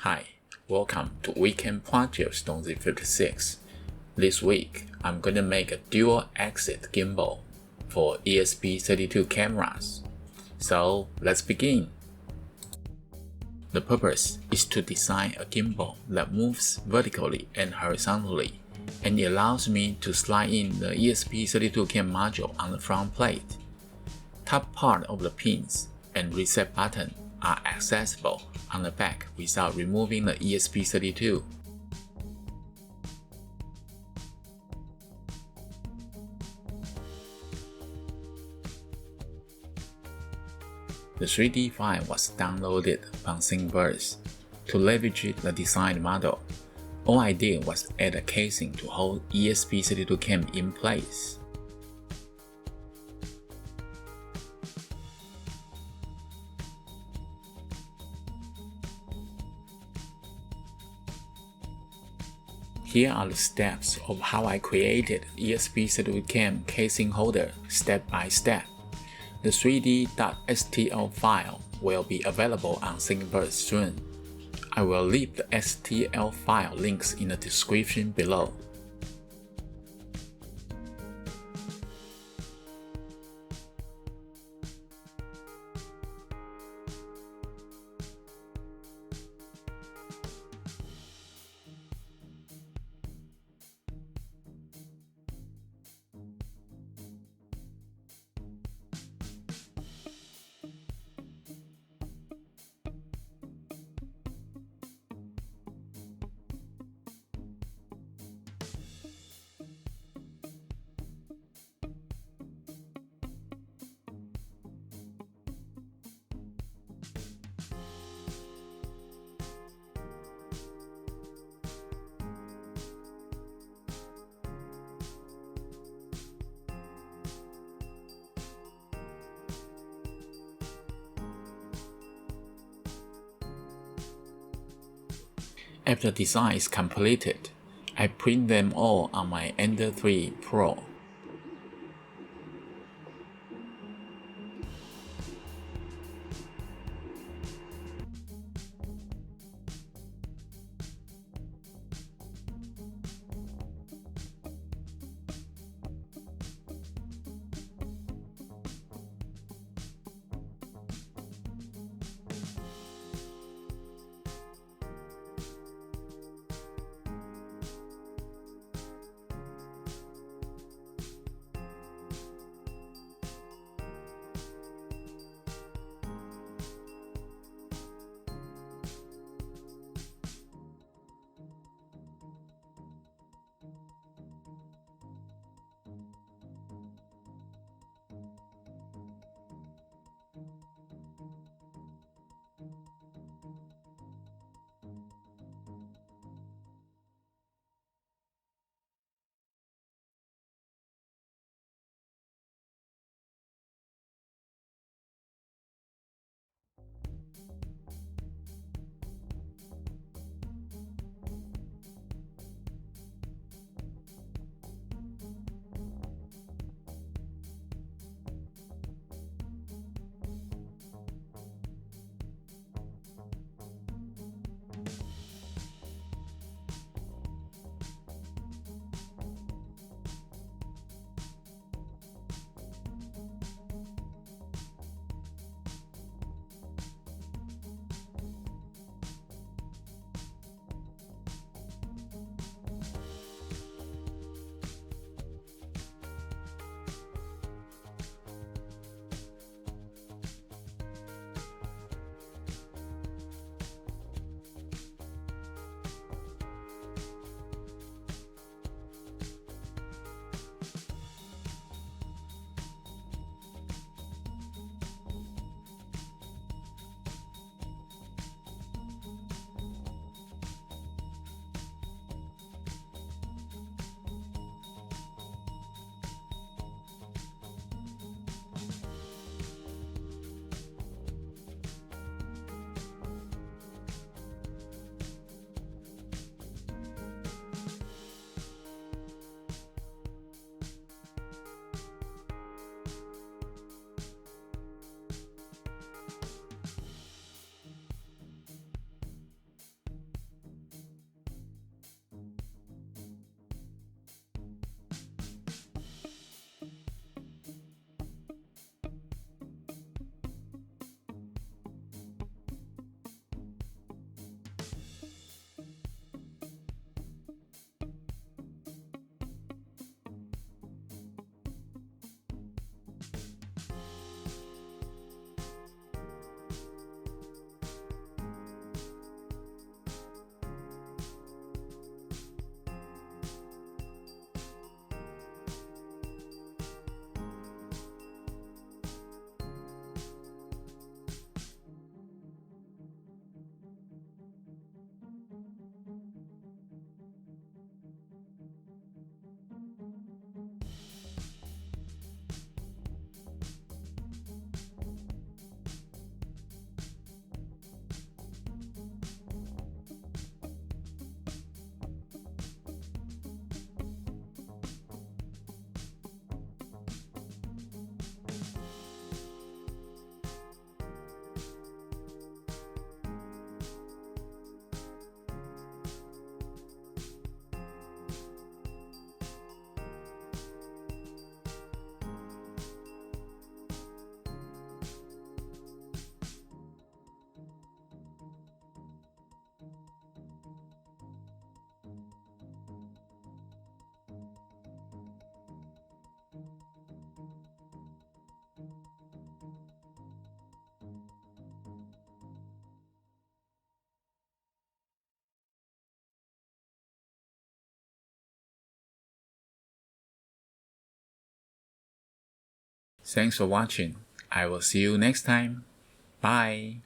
Hi, welcome to Weekend Project on Z56. This week, I'm going to make a dual-axis gimbal for ESP32 cameras. So let's begin. The purpose is to design a gimbal that moves vertically and horizontally, and it allows me to slide in the ESP32-CAM module on the front plate. Top part of the pins and reset button are accessible on the back without removing the ESP32. The 3D file was downloaded from Thingiverse. To leverage the designed model, all I did was add a casing to hold ESP32-CAM in place. Here are the steps of how I created ESP32-CAM casing holder step by step. The 3D.stl file will be available on Thingiverse soon. I will leave the STL file links in the description below. After the design is completed, I print them all on my Ender 3 Pro. Thanks for watching. I will see you next time. Bye.